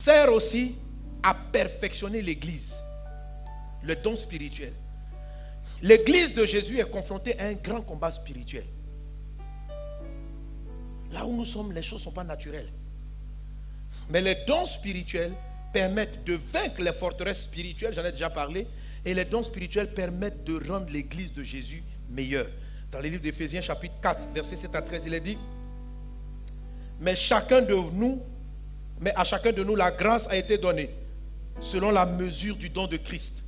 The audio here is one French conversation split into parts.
sert aussi à perfectionner l'église, le don spirituel. L'église de Jésus est confrontée à un grand combat spirituel. Là où nous sommes, les choses ne sont pas naturelles. Mais les dons spirituels permettent de vaincre les forteresses spirituelles, j'en ai déjà parlé, et les dons spirituels permettent de rendre l'église de Jésus meilleure. Dans le livre d'Éphésiens chapitre 4, versets 7 à 13, il est dit: mais à chacun de nous, la grâce a été donnée selon la mesure du don de Christ.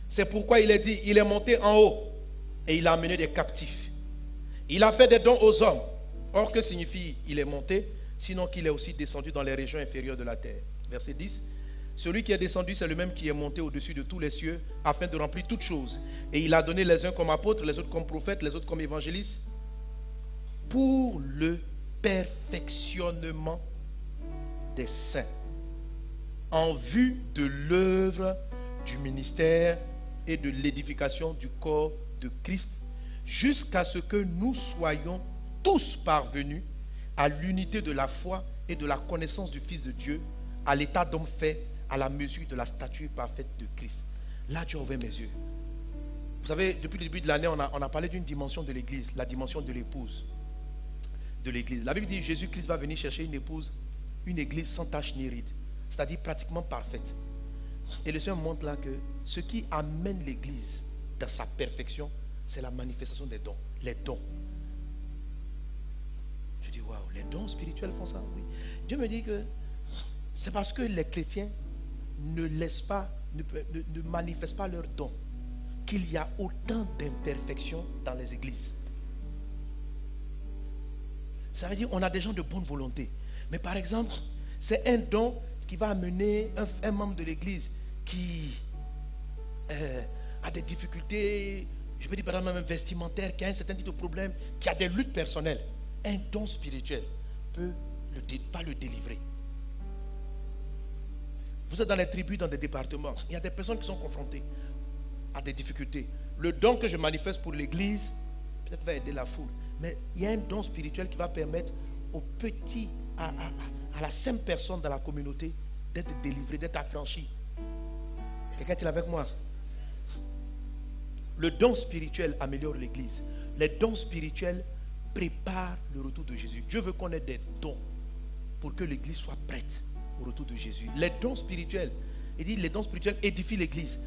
C'est pourquoi il est dit, il est monté en haut et il a amené des captifs. Il a fait des dons aux hommes. Or, que signifie il est monté? Sinon qu'il est aussi descendu dans les régions inférieures de la terre. Verset 10. Celui qui est descendu, c'est le même qui est monté au-dessus de tous les cieux, afin de remplir toutes choses. Et il a donné les uns comme apôtres, les autres comme prophètes, les autres comme évangélistes, pour le perfectionnement des saints, en vue de l'œuvre du ministère et de l'édification du corps de Christ, jusqu'à ce que nous soyons tous parvenus à l'unité de la foi et de la connaissance du Fils de Dieu, à l'état d'homme fait à la mesure de la stature parfaite de Christ. Là, tu as ouvert mes yeux. Vous savez, depuis le début de l'année, on a parlé d'une dimension de l'église, la dimension de l'épouse de l'église. La Bible dit que Jésus-Christ va venir chercher une épouse, une église sans tache ni ride, c'est-à-dire pratiquement parfaite. Et le Seigneur montre là que ce qui amène l'église dans sa perfection, c'est la manifestation des dons, les dons. Je dis, waouh, les dons spirituels font ça? Oui. Dieu me dit que c'est parce que les chrétiens ne laissent pas, ne manifestent pas leurs dons, qu'il y a autant d'imperfections dans les églises. Ça veut dire qu'on a des gens de bonne volonté. Mais par exemple, c'est un don qui va amener un membre de l'église qui a des difficultés, je peux dire par exemple même vestimentaires, qui a un certain type de problème, qui a des luttes personnelles. Un don spirituel peut pas le délivrer. Vous êtes dans les tribus, dans des départements, il y a des personnes qui sont confrontées à des difficultés. Le don que je manifeste pour l'église peut-être va aider la foule, mais il y a un don spirituel qui va permettre aux petits, à la simple personne dans la communauté d'être délivré, d'être affranchi. Quelqu'un est-il avec moi? Le don spirituel améliore l'église. Les dons spirituels préparent le retour de Jésus. Dieu veut qu'on ait des dons pour que l'église soit prête au retour de Jésus. Les dons spirituels, il dit les dons spirituels édifient l'église.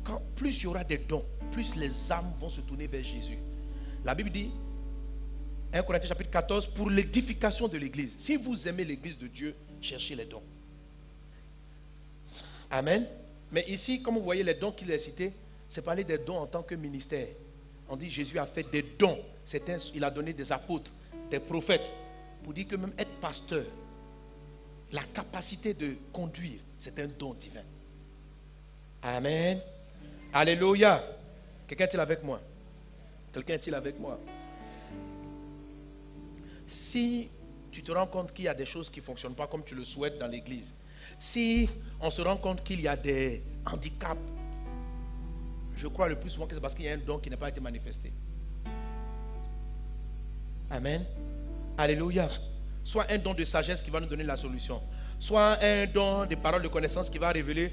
Quand plus il y aura des dons, plus les âmes vont se tourner vers Jésus. La Bible dit, 1 Corinthiens chapitre 14, pour l'édification de l'église. Si vous aimez l'église de Dieu, cherchez les dons. Amen. Mais ici, comme vous voyez les dons qu'il a cités, c'est parler des dons en tant que ministère. On dit Jésus a fait des dons. Il a donné des apôtres, des prophètes. Pour dire que même être pasteur, la capacité de conduire, c'est un don divin. Amen. Alléluia. Quelqu'un est-il avec moi? Quelqu'un est-il avec moi? Si tu te rends compte qu'il y a des choses qui ne fonctionnent pas comme tu le souhaites dans l'église, si on se rend compte qu'il y a des handicaps, je crois le plus souvent que c'est parce qu'il y a un don qui n'a pas été manifesté. Amen. Alléluia. Soit un don de sagesse qui va nous donner la solution, soit un don de paroles de connaissance qui va révéler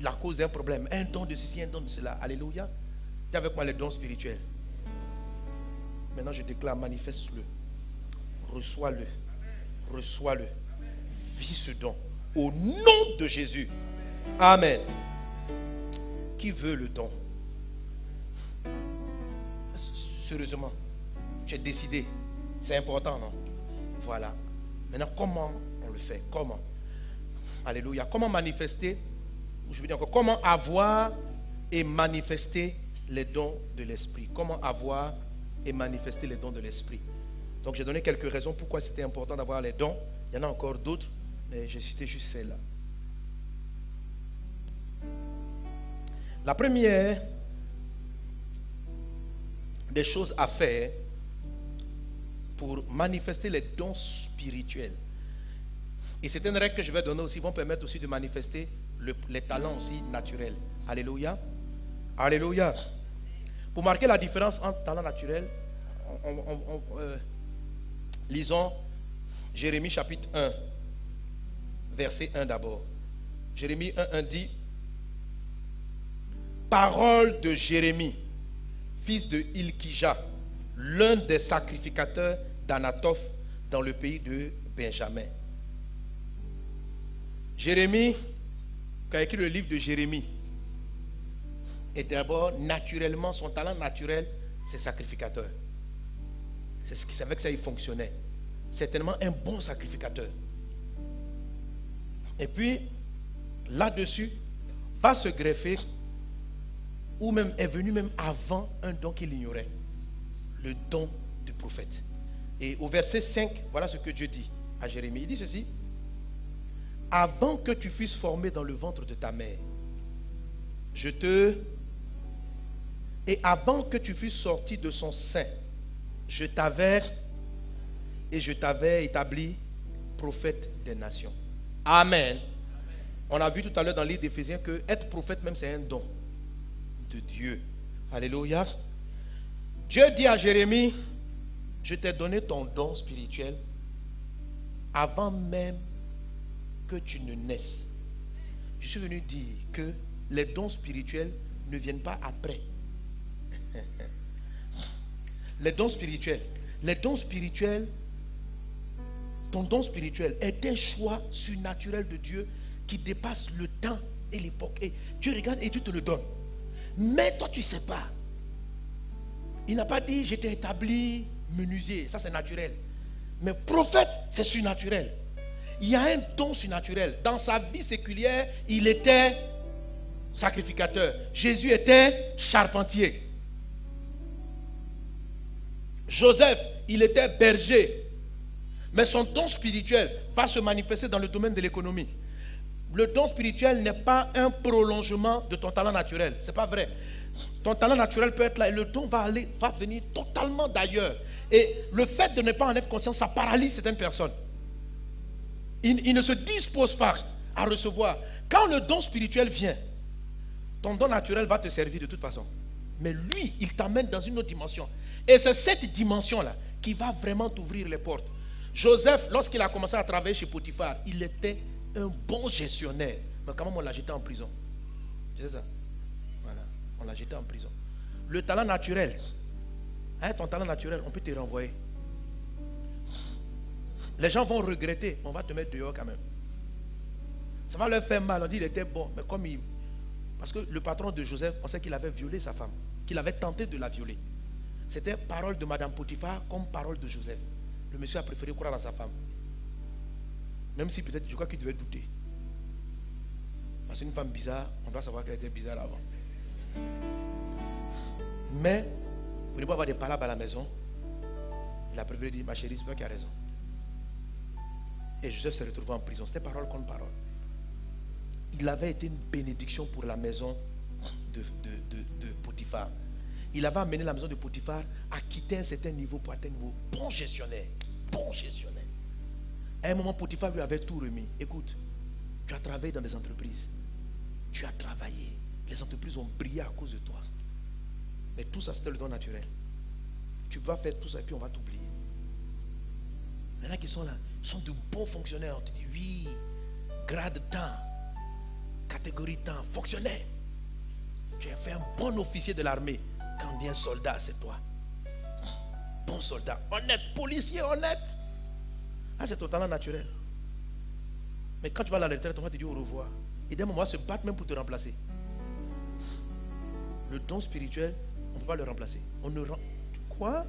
la cause d'un problème, un don de ceci, un don de cela. Alléluia. Dis avec moi les dons spirituels. Maintenant je déclare, manifeste-le. Reçois-le. Reçois-le. Vis ce don. Au nom de Jésus. Amen. Qui veut le don? Sérieusement, tu es décidé. C'est important, non? Voilà. Maintenant, comment on le fait? Comment? Alléluia. Comment manifester? Je veux dire encore, comment avoir et manifester les dons de l'esprit? Comment avoir et manifester les dons de l'esprit? Donc j'ai donné quelques raisons pourquoi c'était important d'avoir les dons. Il y en a encore d'autres, mais j'ai cité juste celle-là. La première des choses à faire pour manifester les dons spirituels, et c'est une règle que je vais donner aussi, vont permettre aussi de manifester les talents aussi naturels. Alléluia. Alléluia. Pour marquer la différence entre talent naturel, lisons Jérémie chapitre 1, verset 1 d'abord. Jérémie 1:1 dit, parole de Jérémie, fils de Hilkija, l'un des sacrificateurs d'Anatoph dans le pays de Benjamin. Jérémie, qui a écrit le livre de Jérémie, est d'abord naturellement, son talent naturel, c'est sacrificateur. C'est ce qui savait que ça y fonctionnait. Certainement un bon sacrificateur. Et puis, là-dessus, va se greffer, ou même est venu même avant un don qu'il ignorait, le don du prophète. Et au verset 5, voilà ce que Dieu dit à Jérémie. Il dit ceci: avant que tu fusses formé dans le ventre de ta mère, et avant que tu fusses sorti de son sein, je t'avais établi prophète des nations. Amen. On a vu tout à l'heure dans le livre d'Éphésiens que être prophète même c'est un don de Dieu. Alléluia. Dieu dit à Jérémie, je t'ai donné ton don spirituel avant même que tu ne naisses. Je suis venu dire que les dons spirituels ne viennent pas après. Les dons spirituels, ton don spirituel est un choix surnaturel de Dieu qui dépasse le temps et l'époque. Et Dieu regarde et Dieu te le donne. Mais toi tu ne sais pas. Il n'a pas dit je t'ai établi menuisier, ça c'est naturel. Mais prophète, c'est surnaturel. Il y a un don surnaturel. Dans sa vie séculière, il était sacrificateur. Jésus était charpentier. Joseph, il était berger. Mais son don spirituel va se manifester dans le domaine de l'économie. Le don spirituel n'est pas un prolongement de ton talent naturel. Ce n'est pas vrai. Ton talent naturel peut être là et le don va venir totalement d'ailleurs. Et le fait de ne pas en être conscient, ça paralyse certaines personnes. Ils ne se disposent pas à recevoir. Quand le don spirituel vient, ton don naturel va te servir de toute façon. Mais lui, il t'amène dans une autre dimension. Et c'est cette dimension-là qui va vraiment t'ouvrir les portes. Joseph, lorsqu'il a commencé à travailler chez Potiphar, il était un bon gestionnaire. Mais quand même, on l'a jeté en prison. C'est ça. Voilà. On l'a jeté en prison. Le talent naturel, ton talent naturel, on peut te renvoyer. Les gens vont regretter. On va te mettre dehors quand même. Ça va leur faire mal. On dit qu'il était bon. Mais comme parce que le patron de Joseph, on sait qu'il avait violé sa femme. Qu'il avait tenté de la violer. C'était parole de Madame Potiphar comme parole de Joseph. Le monsieur a préféré croire à sa femme. Même si peut-être, je crois qu'il devait douter. Parce qu'une femme bizarre, on doit savoir qu'elle était bizarre avant. Mais, vous ne pouvez pas avoir des palabres à la maison. Il a préféré dire, ma chérie, c'est toi qui as raison. Et Joseph s'est retrouvé en prison. C'était parole contre parole. Il avait été une bénédiction pour la maison de Potiphar. Il avait amené la maison de Potiphar à quitter un certain niveau pour atteindre un niveau. Bon gestionnaire. Bon gestionnaire. À un moment, Potiphar lui avait tout remis. Écoute, tu as travaillé dans des entreprises. Tu as travaillé. Les entreprises ont brillé à cause de toi. Mais tout ça, c'était le don naturel. Tu vas faire tout ça et puis on va t'oublier. Il y en a qui sont là. Ils sont de bons fonctionnaires. On te dit oui, grade temps, catégorie temps, fonctionnaire. Tu as fait un bon officier de l'armée. Quand vient soldat, c'est toi. Bon soldat, honnête, policier honnête. Ah, c'est ton talent naturel. Mais quand tu vas à la retraite, on va te dire au revoir. Et d'un moment, on va se battre même pour te remplacer. Le don spirituel, on ne peut pas le remplacer. Quoi?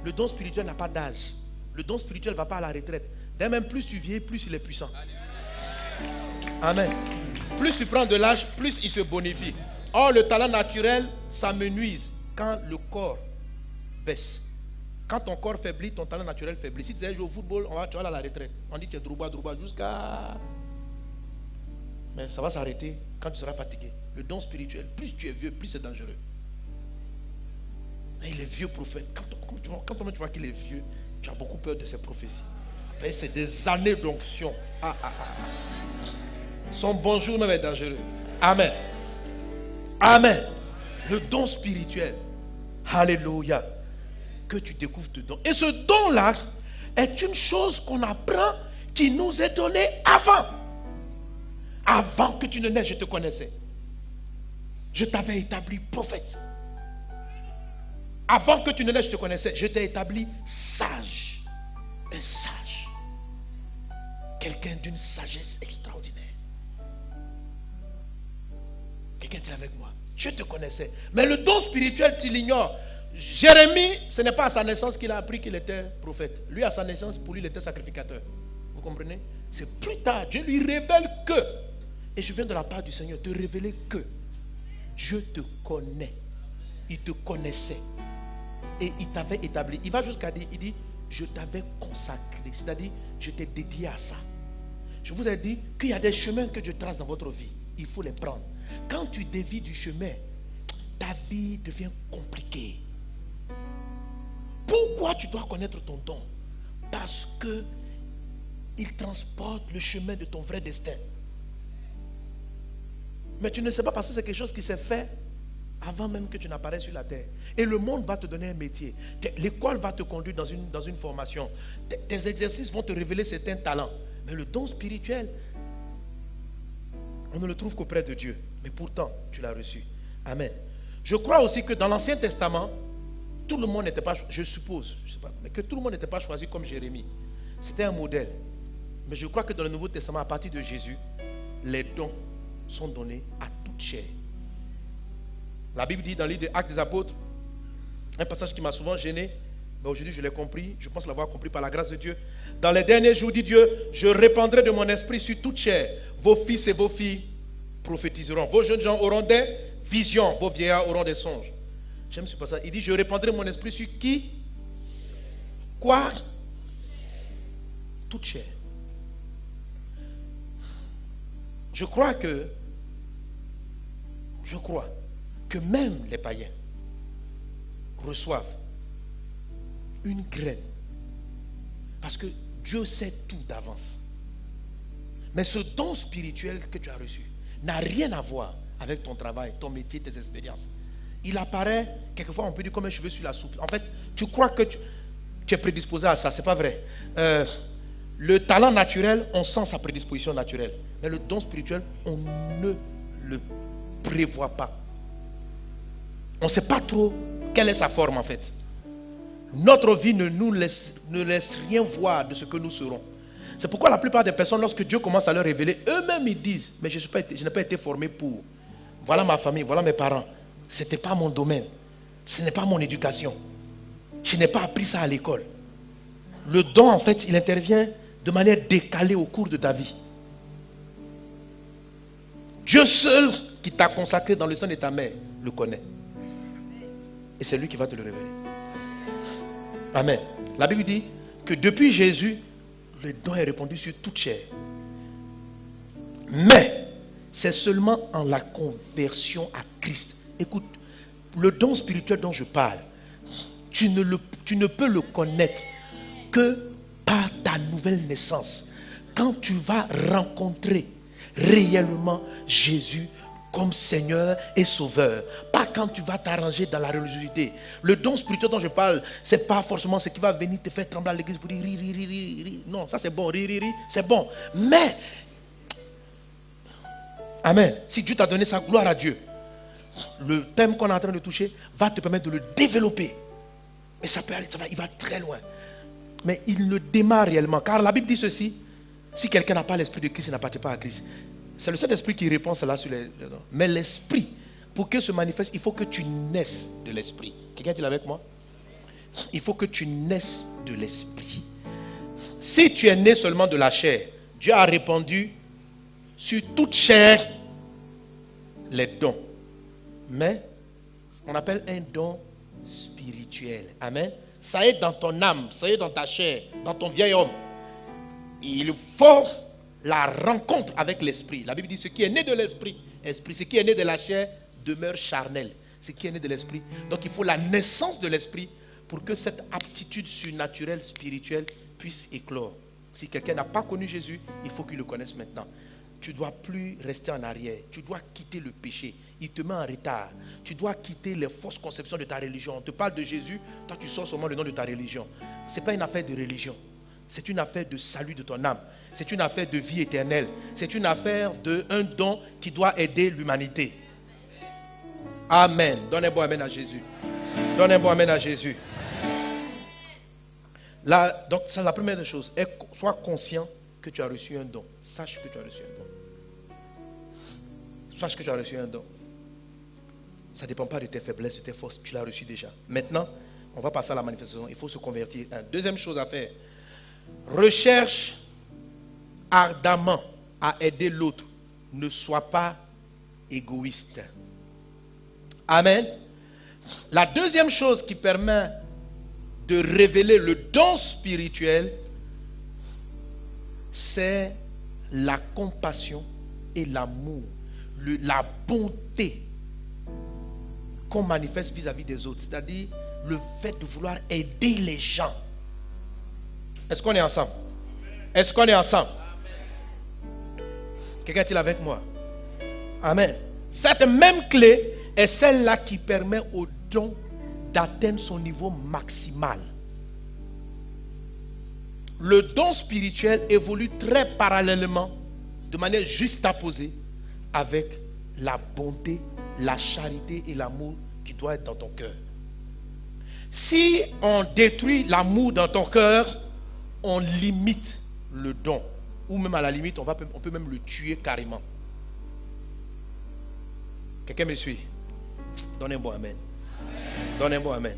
Le don spirituel n'a pas d'âge. Le don spirituel ne va pas à la retraite. D'ailleurs, même plus tu vieillis, plus il est puissant. Amen. Plus tu prends de l'âge, plus il se bonifie. Or, le talent naturel, ça menuise quand le corps baisse. Quand ton corps faiblit, ton talent naturel faiblit. Si tu sais jouer au football, tu vas aller à la retraite. On dit que tu es drouba jusqu'à... Mais ça va s'arrêter quand tu seras fatigué. Le don spirituel, plus tu es vieux, plus c'est dangereux. Et les vieux prophètes, quand tu vois qu'il est vieux, tu as beaucoup peur de ses prophéties. C'est des années d'onction. Son bonjour même est dangereux. Amen. Amen. Le don spirituel. Alléluia. Que tu découvres ce don. Et ce don-là est une chose qu'on apprend qui nous est donnée avant. Avant que tu ne naisses, je te connaissais. Je t'avais établi prophète. Avant que tu ne naisses, je te connaissais. Je t'ai établi sage. Un sage. Quelqu'un d'une sagesse extraordinaire. Quelqu'un était avec moi. Je te connaissais. Mais le don spirituel, tu l'ignores. Jérémie, ce n'est pas à sa naissance qu'il a appris qu'il était prophète. Lui, à sa naissance, pour lui, il était sacrificateur. Vous comprenez? C'est plus tard. Dieu lui révèle que. Et je viens de la part du Seigneur te révéler que Dieu te connaît. Il te connaissait. Et il t'avait établi. Il va jusqu'à dire, il dit, je t'avais consacré. C'est-à-dire, je t'ai dédié à ça. Je vous ai dit qu'il y a des chemins que Dieu trace dans votre vie. Il faut les prendre. Quand tu dévies du chemin, ta vie devient compliquée. Pourquoi tu dois connaître ton don? Parce que il transporte le chemin de ton vrai destin. Mais tu ne sais pas parce que c'est quelque chose qui s'est fait avant même que tu n'apparaisses sur la terre. Et le monde va te donner un métier. L'école va te conduire dans une formation. Tes exercices vont te révéler certains talents. Mais le don spirituel, on ne le trouve qu'auprès de Dieu. Mais pourtant, tu l'as reçu. Amen. Je crois aussi que dans l'Ancien Testament, tout le monde n'était pas, je suppose, je sais pas, mais que tout le monde n'était pas choisi comme Jérémie. C'était un modèle. Mais je crois que dans le Nouveau Testament, à partir de Jésus, les dons sont donnés à toute chair. La Bible dit dans le livre des Actes des Apôtres, un passage qui m'a souvent gêné, mais aujourd'hui je l'ai compris, je pense l'avoir compris par la grâce de Dieu. Dans les derniers jours, dit Dieu, je répandrai de mon esprit sur toute chair. Vos fils et vos filles prophétiseront. Vos jeunes gens auront des visions. Vos vieillards auront des songes. J'aime ce passage. Il dit, je répandrai mon esprit sur qui? Quoi? Toute chair. Je crois que même les païens reçoivent une graine. Parce que Dieu sait tout d'avance. Mais ce don spirituel que tu as reçu n'a rien à voir avec ton travail, ton métier, tes expériences. Il apparaît, quelquefois on peut dire comme un cheveu sur la soupe. En fait, tu crois que tu es prédisposé à ça, c'est pas vrai. Le talent naturel, on sent sa prédisposition naturelle. Mais le don spirituel, on ne le prévoit pas. On ne sait pas trop quelle est sa forme en fait. Notre vie ne laisse rien voir de ce que nous serons. C'est pourquoi la plupart des personnes, lorsque Dieu commence à leur révéler, eux-mêmes ils disent, mais je n'ai pas été formé pour. Voilà ma famille, voilà mes parents. Ce n'était pas mon domaine. Ce n'est pas mon éducation. Je n'ai pas appris ça à l'école. Le don, en fait, il intervient de manière décalée au cours de ta vie. Dieu seul qui t'a consacré dans le sein de ta mère le connaît. Et c'est lui qui va te le révéler. Amen. La Bible dit que depuis Jésus, le don est répandu sur toute chair. Mais c'est seulement en la conversion à Christ. Écoute, le don spirituel dont je parle, tu ne peux le connaître que par ta nouvelle naissance. Quand tu vas rencontrer réellement Jésus comme Seigneur et Sauveur. Pas quand tu vas t'arranger dans la religiosité. Le don spirituel dont je parle, ce n'est pas forcément ce qui va venir te faire trembler à l'église pour dire ri, ri, ri, ri, ri. Non, ça c'est bon, ri, ri, ri, c'est bon. Mais, amen, si Dieu t'a donné sa gloire à Dieu, le thème qu'on est en train de toucher va te permettre de le développer. Et ça peut aller, il va très loin. Mais il le démarre réellement. Car la Bible dit ceci, si quelqu'un n'a pas l'esprit de Christ, il n'appartient pas à Christ. C'est le Saint-Esprit qui répond cela sur les... Mais l'esprit, pour qu'il se manifeste, il faut que tu naisses de l'esprit. Quelqu'un dit avec moi? Il faut que tu naisses de l'esprit. Si tu es né seulement de la chair, Dieu a répandu sur toute chair les dons. Mais, on appelle un don spirituel. Amen. Ça est dans ton âme, ça est dans ta chair, dans ton vieil homme. Il faut la rencontre avec l'esprit. La Bible dit ce qui est né de l'esprit, esprit. Ce qui est né de la chair demeure charnel. Ce qui est né de l'esprit. Donc il faut la naissance de l'esprit pour que cette aptitude surnaturelle, spirituelle puisse éclore. Si quelqu'un n'a pas connu Jésus, il faut qu'il le connaisse maintenant. Tu ne dois plus rester en arrière. Tu dois quitter le péché. Il te met en retard. Tu dois quitter les fausses conceptions de ta religion. On te parle de Jésus, toi tu sors seulement le nom de ta religion. Ce n'est pas une affaire de religion. c'est une affaire de salut de ton âme. C'est une affaire de vie éternelle. C'est une affaire d'un don qui doit aider l'humanité. Amen. Donne un bon amen à Jésus. Donne un bon amen à Jésus. Là, donc, c'est la première des choses. Sois conscient que tu as reçu un don. Sache que tu as reçu un don. Sache que tu as reçu un don. Ça ne dépend pas de tes faiblesses, de tes forces. Tu l'as reçu déjà. Maintenant, on va passer à la manifestation. Il faut se convertir. Deuxième chose à faire. Recherche ardemment à aider l'autre. Ne sois pas égoïste. Amen. La deuxième chose qui permet de révéler le don spirituel, c'est la compassion et l'amour, la bonté qu'on manifeste vis-à-vis des autres. C'est-à-dire le fait de vouloir aider les gens. Est-ce qu'on est ensemble? Est-ce qu'on est ensemble? Quelqu'un est-il avec moi? Amen. Cette même clé est celle-là qui permet au don d'atteindre son niveau maximal. Le don spirituel évolue très parallèlement, de manière juxtaposée, avec la bonté, la charité et l'amour qui doit être dans ton cœur. Si on détruit l'amour dans ton cœur, on limite le don. Ou même à la limite, on peut même le tuer carrément. Quelqu'un me suit? Donne un bon amen. Donne un bon amen.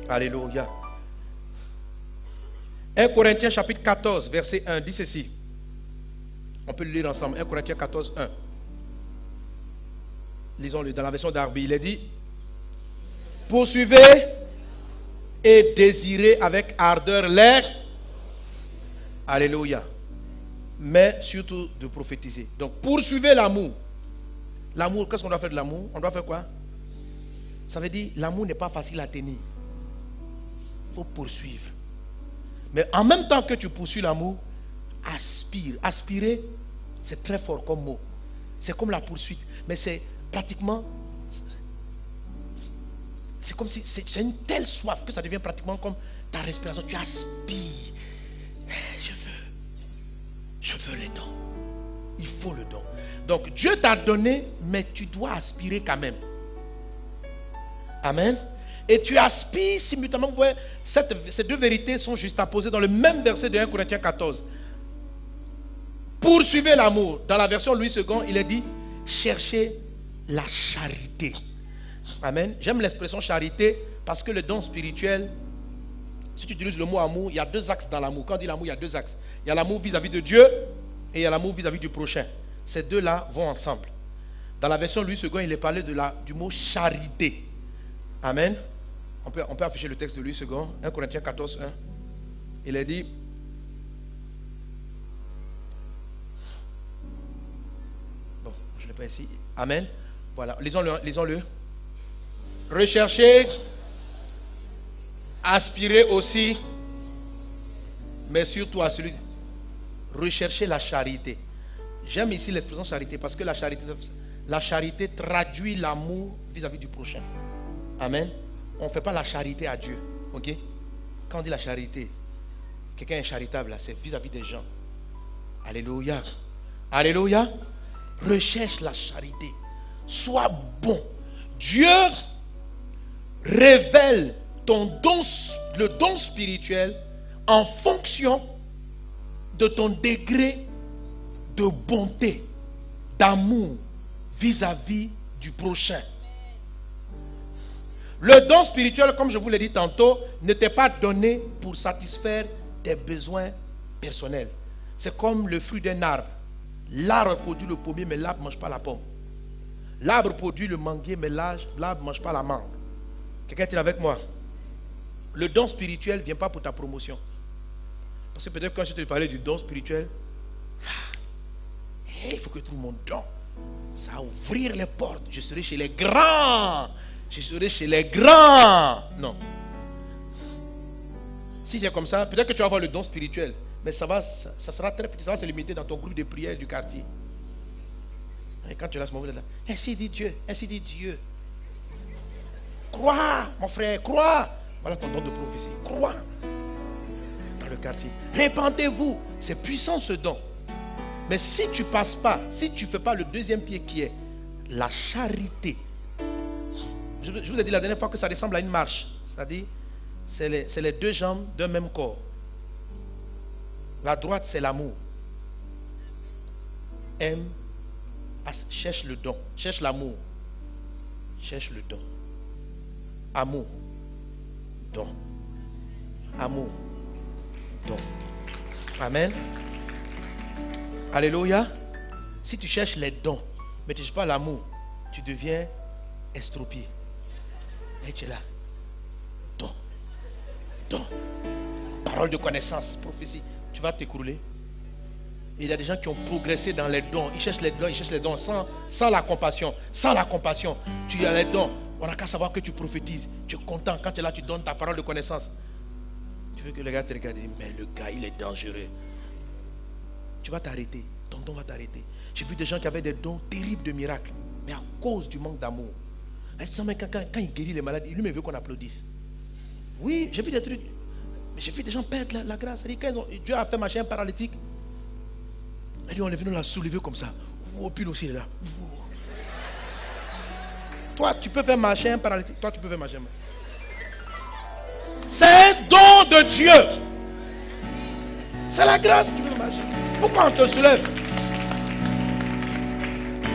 Alléluia. 1 Corinthiens chapitre 14, verset 1, dit ceci. On peut le lire ensemble. 1 Corinthiens 14, 1. Lisons-le dans la version d'Arby. Il est dit: poursuivez et désirez avec ardeur l'air. Alléluia. Mais surtout de prophétiser. Donc poursuivez l'amour. L'amour, qu'est-ce qu'on doit faire de l'amour? On doit faire quoi? Ça veut dire l'amour n'est pas facile à tenir. Il faut poursuivre. Mais en même temps que tu poursuis l'amour, aspire. Aspirer, c'est très fort comme mot. C'est comme la poursuite. Mais c'est pratiquement... C'est comme si... C'est une telle soif que ça devient pratiquement comme ta respiration. Tu aspires. Je veux le don. Il faut le don. Donc Dieu t'a donné, mais tu dois aspirer quand même. Amen. Et tu aspires simultanément. Vous voyez, ces deux vérités sont juxtaposées dans le même verset de 1 Corinthiens 14. Poursuivez l'amour. Dans la version Louis II, il est dit: cherchez la charité. Amen. J'aime l'expression charité parce que le don spirituel, si tu utilises le mot amour, il y a deux axes dans l'amour. Quand on dit l'amour, il y a deux axes. Il y a l'amour vis-à-vis de Dieu et il y a l'amour vis-à-vis du prochain. Ces deux-là vont ensemble. Dans la version Louis II, il est parlé du mot charité. Amen. On peut afficher le texte de Louis II, 1 Corinthiens 14, 1. Il est dit: bon, je ne l'ai pas ici. Amen. Voilà, lisons-le. Recherchez, aspirez aussi, mais surtout à celui. Recherchez la charité. J'aime ici l'expression charité parce que la charité traduit l'amour vis-à-vis du prochain. Amen. On ne fait pas la charité à Dieu. Ok? Quand on dit la charité, quelqu'un est charitable, c'est vis-à-vis des gens. Alléluia. Alléluia. Recherche la charité. Sois bon. Dieu révèle le don spirituel en fonction de ton degré de bonté, d'amour vis-à-vis du prochain. Le don spirituel, comme je vous l'ai dit tantôt, n'était pas donné pour satisfaire tes besoins personnels. C'est comme le fruit d'un arbre. L'arbre produit le pommier, mais l'arbre ne mange pas la pomme. L'arbre produit le manguier, mais l'arbre ne mange pas la mangue. Quelqu'un est-il avec moi? Le don spirituel ne vient pas pour ta promotion. Parce que peut-être quand je te parlais du don spirituel, il faut que tout le monde donne. Ça va ouvrir les portes. Je serai chez les grands. Je serai chez les grands. Non. Si c'est comme ça, peut-être que tu vas avoir le don spirituel. Mais ça sera très petit. Ça va se limiter dans ton groupe de prière du quartier. Et quand tu es là, ce moment-là, ainsi dit Dieu. Ainsi dit Dieu. Crois, mon frère, crois. Voilà ton don de prophétie. Crois. Dans le quartier. Répandez-vous. C'est puissant ce don. Mais si tu passes pas, si tu ne fais pas le deuxième pied qui est la charité. Je vous ai dit la dernière fois que ça ressemble à une marche. C'est-à-dire, c'est les deux jambes d'un même corps. La droite, c'est l'amour. Aime, cherche le don, cherche l'amour. Cherche le don. Amour. Don. Amour. Don. Amen. Alléluia. Si tu cherches les dons, mais tu ne cherches pas l'amour, tu deviens estropié. Et tu es là. Don. Don. Parole de connaissance, prophétie. Tu vas t'écrouler. Il y a des gens qui ont progressé dans les dons. Ils cherchent les dons sans la compassion. Sans la compassion. Tu as les dons. On n'a qu'à savoir que tu prophétises. Tu es content. Quand tu es là, tu donnes ta parole de connaissance. Tu veux que le gars te regarde et dise, mais le gars, il est dangereux. Tu vas t'arrêter. Ton don va t'arrêter. J'ai vu des gens qui avaient des dons terribles de miracles. Mais à cause du manque d'amour. Quand il guérit les malades, il lui veut qu'on applaudisse. Oui, j'ai vu des trucs. Mais j'ai vu des gens perdre la grâce. Dieu a fait marcher un paralytique. Et lui, on est venu la soulever comme ça. Oh, puis aussi, il est là. Toi, tu peux faire marcher un paralytique. Toi, tu peux faire marcher un paralytique. C'est un don de Dieu. C'est la grâce qui veut marcher. Pourquoi on te soulève?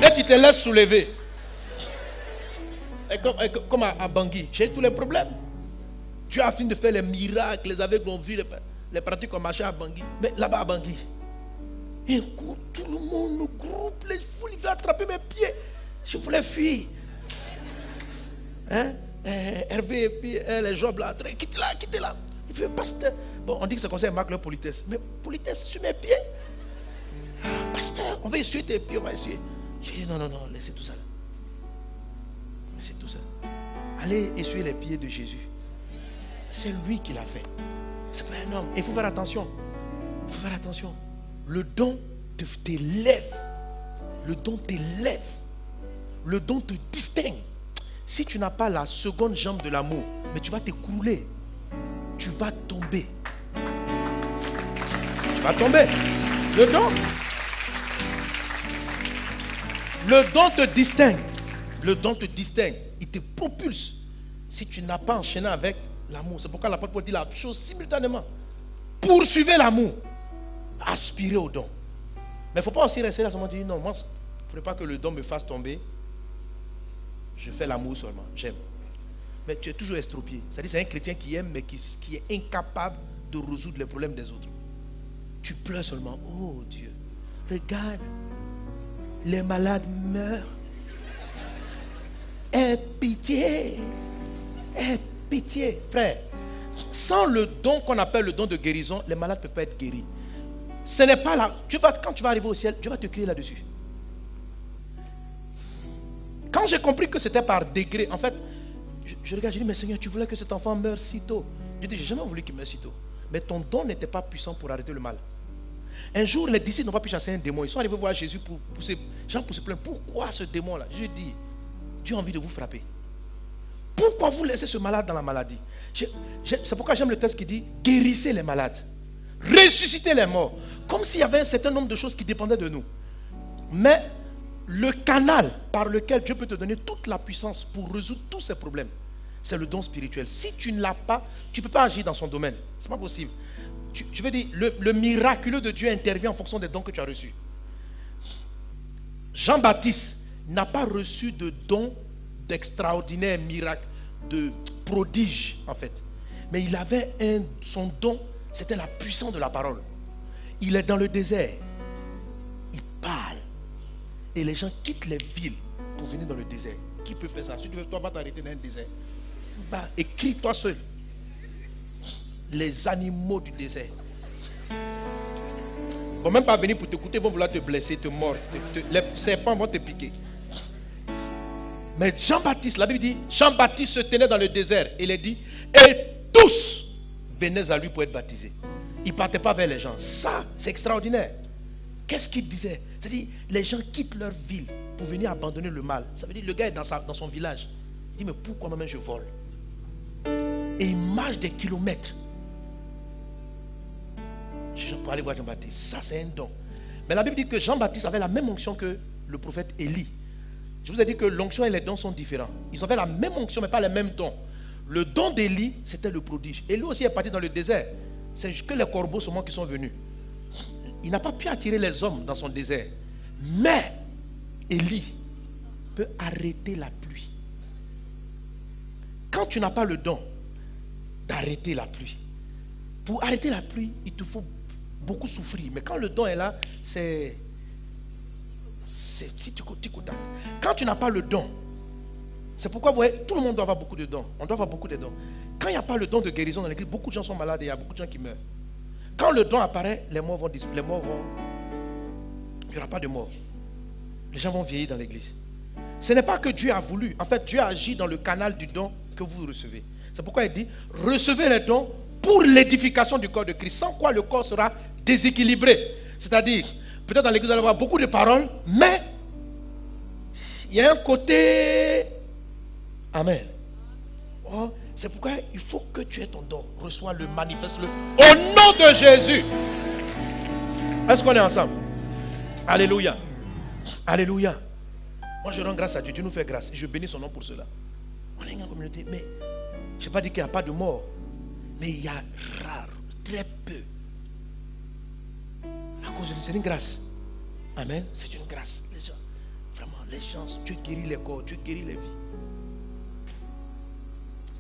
Et tu te laisses soulever. Et comme à Bangui, j'ai tous les problèmes. Dieu a fini de faire les miracles. Les aveugles ont vu les pratiques ont marché à Bangui. Mais là-bas à Bangui, et tout le monde me groupe, les foules, ils veulent attraper mes pieds. Je voulais fuir. Hein? Hervé et puis les jobs là, quittez là, quittez là. Il fait pasteur. Bon, on dit que c'est comme ça, il marque leur politesse. Mais politesse sur mes pieds. Ah, pasteur, on va essuyer tes pieds, on va essuyer. J'ai dit non, laissez tout ça là. Laissez tout ça. Allez essuyer les pieds de Jésus. C'est lui qui l'a fait. C'est pas un homme. Il faut faire attention. Il faut faire attention. Le don t'élève. Le don t'élève. Le don te distingue. Si tu n'as pas la seconde jambe de l'amour, mais tu vas t'écrouler. Tu vas tomber. Tu vas tomber. Le don. Le don te distingue. Le don te distingue. Il te propulse. Si tu n'as pas enchaîné avec l'amour. C'est pourquoi l'apôtre Paul dit la chose simultanément. Poursuivez l'amour. Aspirer au don. Mais il ne faut pas aussi rester là seulement dire non, moi, il ne faudrait pas que le don me fasse tomber. Je fais l'amour seulement. J'aime. Mais tu es toujours estropié. C'est-à-dire c'est un chrétien qui aime mais qui est incapable de résoudre les problèmes des autres. Tu pleures seulement. Oh Dieu. Regarde. Les malades meurent. Aie pitié. Aie pitié. Frère. Sans le don qu'on appelle le don de guérison, les malades ne peuvent pas être guéris. Ce n'est pas là. Quand tu vas arriver au ciel, Dieu va te crier là-dessus. Quand j'ai compris que c'était par degré, en fait, je regarde, je dis, mais Seigneur, tu voulais que cet enfant meure si tôt. Je dis, j'ai jamais voulu qu'il meure si tôt. Mais ton don n'était pas puissant pour arrêter le mal. Un jour, les disciples n'ont pas pu chasser un démon. Ils sont arrivés voir Jésus pour se plaindre. Pourquoi ce démon-là? Je dis, Dieu a envie de vous frapper. Pourquoi vous laissez ce malade dans la maladie? C'est pourquoi j'aime le texte qui dit, guérissez les malades. Ressuscitez les morts. Comme s'il y avait un certain nombre de choses qui dépendaient de nous. Mais le canal par lequel Dieu peut te donner toute la puissance pour résoudre tous ces problèmes, c'est le don spirituel. Si tu ne l'as pas, tu ne peux pas agir dans son domaine. Ce n'est pas possible. Je veux dire, le miraculeux de Dieu intervient en fonction des dons que tu as reçus. Jean-Baptiste n'a pas reçu de dons d'extraordinaires miracles, de prodiges en fait. Mais il avait son don, c'était la puissance de la parole. Il est dans le désert. Il parle. Et les gens quittent les villes pour venir dans le désert. Qui peut faire ça? Si tu veux, toi, va t'arrêter dans un désert. Va, écris toi seul. Les animaux du désert. Ils ne vont même pas venir pour t'écouter, ils vont vouloir te blesser, te mordre. Les serpents vont te piquer. Mais Jean-Baptiste, la Bible dit, Jean-Baptiste se tenait dans le désert. Et il a dit, et tous venaient à lui pour être baptisés. Il ne partait pas vers les gens. Ça, c'est extraordinaire. Qu'est-ce qu'il disait? C'est-à-dire, les gens quittent leur ville pour venir abandonner le mal. Ça veut dire, le gars est dans son village. Il dit, mais pourquoi moi-même je vole? Et il marche des kilomètres pour aller voir Jean-Baptiste. Ça, c'est un don. Mais la Bible dit que Jean-Baptiste avait la même onction que le prophète Élie. Je vous ai dit que l'onction et les dons sont différents. Ils avaient la même onction, mais pas les mêmes dons. Le don d'Élie, c'était le prodige. Élie aussi est parti dans le désert. C'est que les corbeaux seulement qui sont venus. Il n'a pas pu attirer les hommes dans son désert. Mais Élie peut arrêter la pluie. Quand tu n'as pas le don d'arrêter la pluie, pour arrêter la pluie, il te faut beaucoup souffrir. Mais quand le don est là, c'est tic-au-tac. Quand tu n'as pas le don, c'est pourquoi vous voyez, tout le monde doit avoir beaucoup de dons. On doit avoir beaucoup de dons. Quand il n'y a pas le don de guérison dans l'église, beaucoup de gens sont malades et il y a beaucoup de gens qui meurent. Quand le don apparaît, les morts vont. Il n'y aura pas de mort. Les gens vont vieillir dans l'église. Ce n'est pas que Dieu a voulu. En fait, Dieu agit dans le canal du don que vous recevez. C'est pourquoi il dit, recevez les dons pour l'édification du corps de Christ. Sans quoi le corps sera déséquilibré. C'est-à-dire, peut-être dans l'église, vous allez avoir beaucoup de paroles, mais il y a un côté... Amen. Oh, c'est pourquoi il faut que tu aies ton don. Reçois-le, manifeste-le. Au nom de Jésus. Est-ce qu'on est ensemble? Alléluia. Alléluia. Moi je rends grâce à Dieu. Dieu nous fait grâce. Et je bénis son nom pour cela. On est une communauté. Mais je n'ai pas dit qu'il n'y a pas de mort. Mais il y a rare, très peu. À cause de c'est une grâce. Amen. C'est une grâce. Les gens, vraiment, les chances. Dieu guérit les corps. Dieu guérit les vies.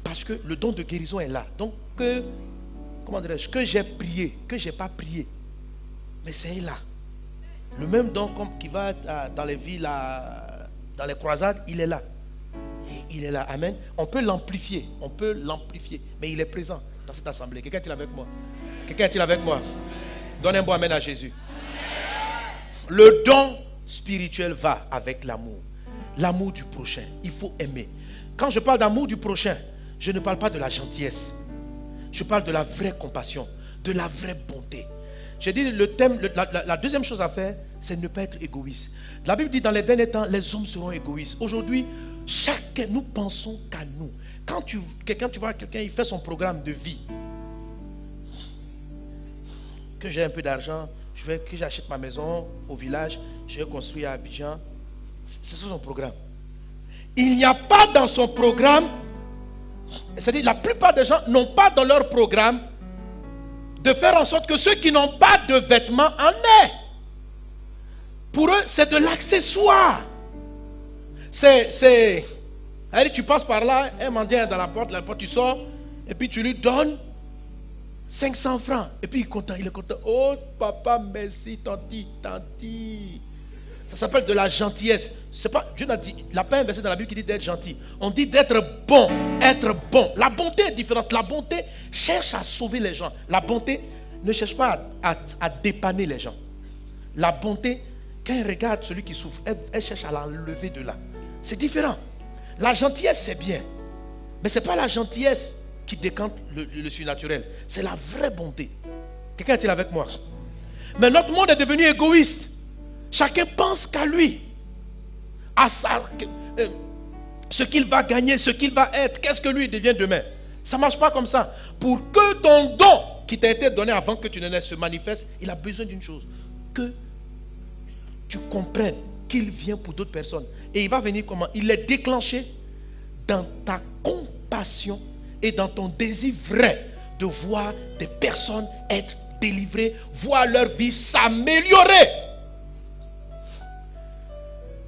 Parce que le don de guérison est là. Donc, comment dirais-je, que j'ai prié, que je n'ai pas prié, mais c'est là. Le même don qui va dans les villes, dans les croisades, il est là. Il est là. Amen. On peut l'amplifier. On peut l'amplifier. Mais il est présent dans cette assemblée. Quelqu'un est-il avec moi? Quelqu'un est-il avec moi? Donne un bon amen à Jésus. Le don spirituel va avec l'amour. L'amour du prochain. Il faut aimer. Quand je parle d'amour du prochain, je ne parle pas de la gentillesse. Je parle de la vraie compassion, de la vraie bonté. J'ai dit le thème, la deuxième chose à faire, c'est ne pas être égoïste. La Bible dit dans les derniers temps, les hommes seront égoïstes. Aujourd'hui, chacun, nous pensons qu'à nous. Quand tu vois quelqu'un, il fait son programme de vie. Que j'ai un peu d'argent, que j'achète ma maison au village, je vais construire à Abidjan. C'est ça son programme. Il n'y a pas dans son programme, c'est-à-dire la plupart des gens n'ont pas dans leur programme de faire en sorte que ceux qui n'ont pas de vêtements en aient. Pour eux, c'est de l'accessoire. Tu passes par là, un mendiant est dans la porte, tu sors, et puis tu lui donnes 500 francs. Et puis il est content. Oh papa, merci, tanti. Ça s'appelle de la gentillesse. C'est pas, Dieu n'a pas un verset dans la Bible qui dit d'être gentil. On dit d'être bon, être bon. La bonté est différente. La bonté cherche à sauver les gens. La bonté ne cherche pas à dépanner les gens. La bonté, quand elle regarde celui qui souffre, elle cherche à l'enlever de là. C'est différent. La gentillesse, c'est bien. Mais ce n'est pas la gentillesse qui décante le surnaturel. C'est la vraie bonté. Quelqu'un est-il avec moi? Mais notre monde est devenu égoïste. Chacun pense qu'à lui. À ce qu'il va gagner, ce qu'il va être, qu'est-ce que lui devient demain. Ça ne marche pas comme ça. Pour que ton don qui t'a été donné avant que tu ne naisses se manifeste, il a besoin d'une chose. Que tu comprennes qu'il vient pour d'autres personnes. Et il va venir comment? Il est déclenché dans ta compassion et dans ton désir vrai de voir des personnes être délivrées, voir leur vie s'améliorer.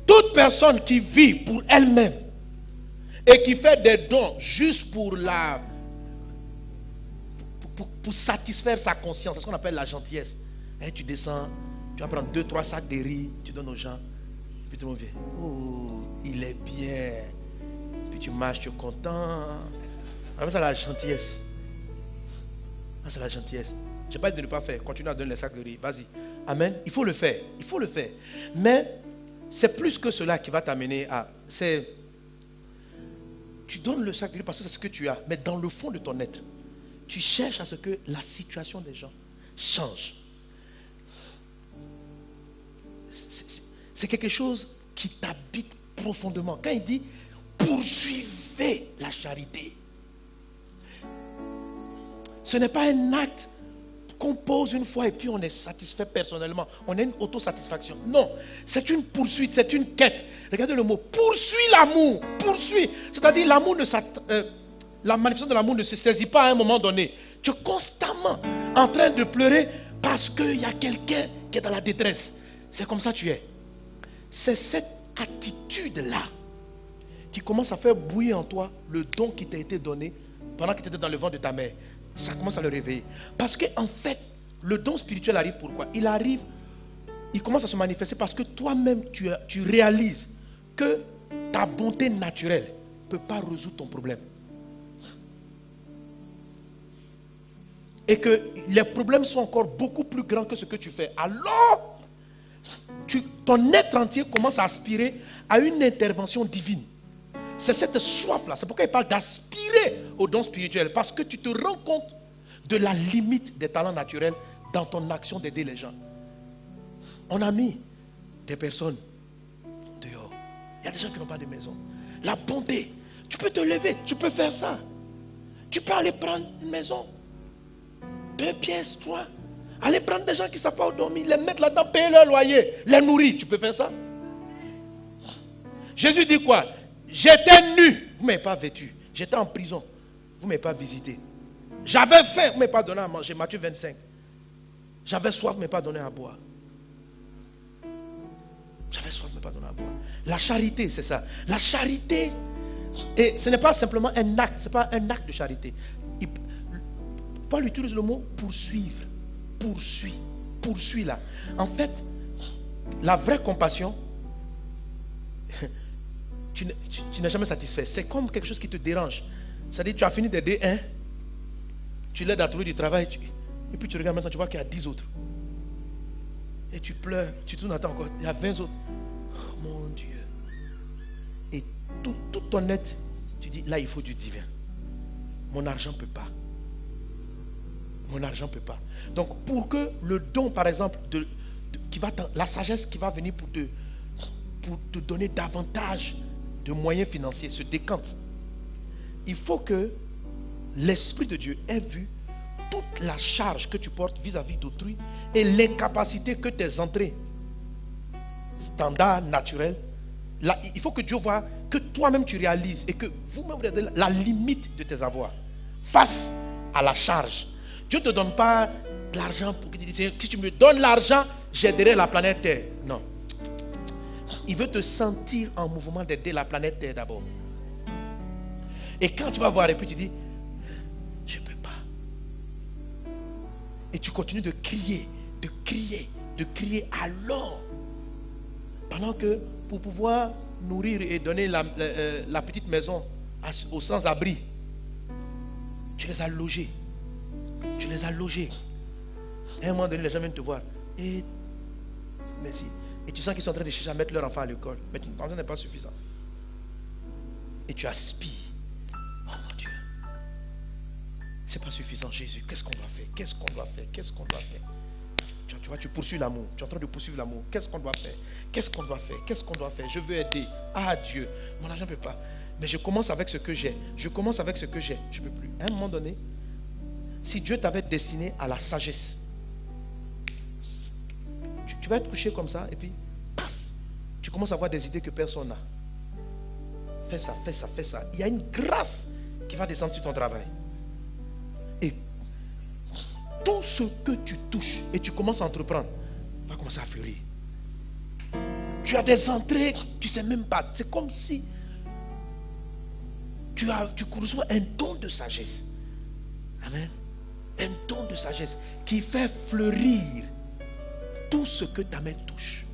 Toute personne qui vit pour elle-même et qui fait des dons juste pour satisfaire sa conscience, c'est ce qu'on appelle la gentillesse. Et tu descends, tu vas prendre 2-3 sacs de riz, tu donnes aux gens, puis tout le monde vient. Oh, il est bien. Puis tu marches, tu es content. Alors c'est la gentillesse. C'est la gentillesse. Je n'ai pas dit de ne pas faire. Continue à donner les sacs de riz. Vas-y. Amen. Il faut le faire. Il faut le faire. Mais c'est plus que cela qui va t'amener à... Tu donnes le sac de riz parce que c'est ce que tu as. Mais dans le fond de ton être, tu cherches à ce que la situation des gens change. C'est quelque chose qui t'habite profondément. Quand il dit poursuivez la charité, ce n'est pas un acte qu'on pose une fois et puis on est satisfait personnellement. On a une autosatisfaction. Non, c'est une poursuite, c'est une quête. Regardez le mot, poursuis l'amour, poursuis. C'est-à-dire l'amour la manifestation de l'amour ne se saisit pas à un moment donné. Tu es constamment en train de pleurer parce qu'il y a quelqu'un qui est dans la détresse. C'est comme ça que tu es. C'est cette attitude-là qui commence à faire bouillir en toi le don qui t'a été donné pendant que tu étais dans le ventre de ta mère. Ça commence à le réveiller. Parce qu'en fait, le don spirituel arrive pourquoi? Il commence à se manifester parce que toi-même, tu réalises que ta bonté naturelle ne peut pas résoudre ton problème. Et que les problèmes sont encore beaucoup plus grands que ce que tu fais. Alors, ton être entier commence à aspirer à une intervention divine. C'est cette soif-là. C'est pourquoi il parle d'aspirer au don spirituel. Parce que tu te rends compte de la limite des talents naturels dans ton action d'aider les gens. On a mis des personnes dehors. Il y a des gens qui n'ont pas de maison. La bonté. Tu peux te lever, tu peux faire ça. Tu peux aller prendre une maison. 2 pièces, 3. Aller prendre des gens qui ne savent pas où dormir, les mettre là-dedans, payer leur loyer, les nourrir. Tu peux faire ça? Jésus dit quoi? J'étais nu, vous ne m'avez pas vêtu. J'étais en prison, vous ne m'avez pas visité. J'avais faim, vous ne m'avez pas donné à manger. Matthieu 25. J'avais soif, vous ne m'avez pas donné à boire. J'avais soif, vous ne m'avez pas donné à boire. La charité, c'est ça. La charité, et ce n'est pas simplement un acte, ce n'est pas un acte de charité. Paul utilise le mot poursuivre. Poursuis là. En fait, la vraie compassion, tu n'es jamais satisfait. C'est comme quelque chose qui te dérange. C'est-à-dire, tu as fini d'aider un, tu l'aides à trouver du travail, et puis tu regardes maintenant, tu vois qu'il y a 10 autres. Et tu pleures, tu tournes, attends encore, il y a 20 autres. Oh mon Dieu. Et tout ton être, tu dis, là il faut du divin. Mon argent ne peut pas. Mon argent ne peut pas. Donc, pour que le don, par exemple, la sagesse qui va venir pour te donner davantage de moyens financiers se décante, il faut que l'Esprit de Dieu ait vu toute la charge que tu portes vis-à-vis d'autrui et l'incapacité que tes entrées standards, naturelles, là, il faut que Dieu voie, que toi-même tu réalises et que vous-même vous regardez la limite de tes avoirs face à la charge. Dieu ne te donne pas de l'argent pour que tu dises, si tu me donnes l'argent, j'aiderai la planète Terre. Non. Il veut te sentir en mouvement d'aider la planète Terre d'abord. Et quand tu vas voir et puis tu dis, je ne peux pas. Et tu continues de crier, de crier, de crier alors. Pendant que pour pouvoir nourrir et donner la petite maison aux sans-abri, tu les as logés. Tu les as logés. À un moment donné, les gens viennent te voir. Et merci. Et tu sens qu'ils sont en train de chercher à mettre leur enfant à l'école. Mais ton argent n'est pas suffisant. Et tu aspires. Oh mon Dieu. C'est pas suffisant, Jésus. Qu'est-ce qu'on doit faire? Qu'est-ce qu'on doit faire? Qu'est-ce qu'on doit faire? Tu vois, tu poursuis l'amour. Tu es en train de poursuivre l'amour. Qu'est-ce qu'on doit faire? Qu'est-ce qu'on doit faire? Qu'est-ce qu'on doit faire? Je veux aider. Ah Dieu, mon argent ne peut pas. Mais je commence avec ce que j'ai. Je commence avec ce que j'ai. Je ne peux plus. À un moment donné, si Dieu t'avait destiné à la sagesse, tu vas être couché comme ça et puis, paf, tu commences à avoir des idées que personne n'a. Fais ça, fais ça, fais ça. Il y a une grâce qui va descendre sur ton travail. Et tout ce que tu touches et tu commences à entreprendre va commencer à fleurir. Tu as des entrées, tu ne sais même pas. C'est comme si tu reçois un don de sagesse. Amen. Un don de sagesse qui fait fleurir tout ce que ta main touche.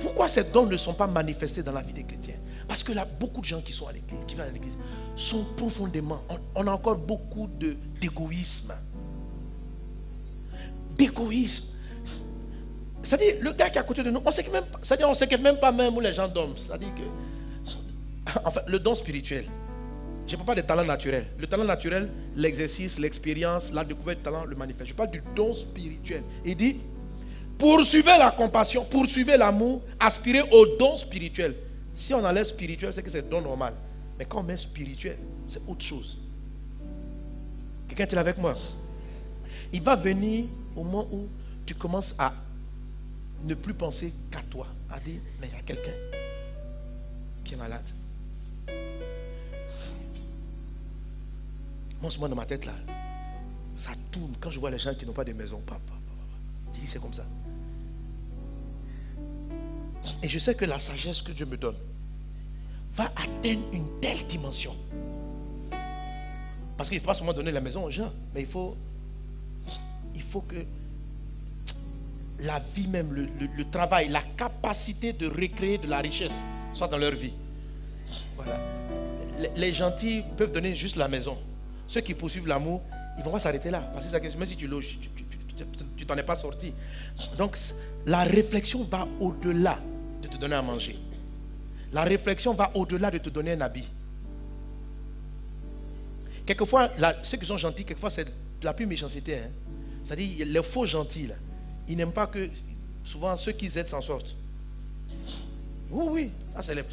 Pourquoi ces dons ne sont pas manifestés dans la vie des chrétiens? Parce que là, beaucoup de gens qui sont à l'église, qui viennent à l'église, sont profondément, on a encore beaucoup d'égoïsme. D'égoïsme. C'est-à-dire, le gars qui est à côté de nous, on ne s'inquiète même pas même où les gens dorment. C'est-à-dire que, enfin, le don spirituel. Je ne parle pas des talents naturels. Le talent naturel, l'exercice, l'expérience, la découverte du talent le manifeste. Je parle du don spirituel. Il dit, poursuivez la compassion, poursuivez l'amour, aspirez au don spirituel. Si on enlève spirituel, c'est que c'est don normal. Mais quand on met spirituel, c'est autre chose. Quelqu'un est avec moi? Il va venir au moment où tu commences à ne plus penser qu'à toi, à dire, mais il y a quelqu'un qui est malade. Moi, dans ma tête là, ça tourne quand je vois les gens qui n'ont pas de maison. Je dis, c'est comme ça. Et je sais que la sagesse que Dieu me donne va atteindre une telle dimension. Parce qu'il ne faut pas seulement donner la maison aux gens, mais il faut que la vie même, le travail, la capacité de recréer de la richesse soit dans leur vie. Voilà. Les gentils peuvent donner juste la maison. Ceux qui poursuivent l'amour, ils vont pas s'arrêter là. Parce que c'est même si tu loges, tu t'en es pas sorti. Donc la réflexion va au-delà de te donner à manger. La réflexion va au-delà de te donner un habit. Quelquefois, ceux qui sont gentils, quelquefois c'est la pure méchanceté. Hein. C'est-à-dire, les faux gentils, là, ils n'aiment pas que souvent ceux qui aident s'en sortent. Oui. C'est-à-dire,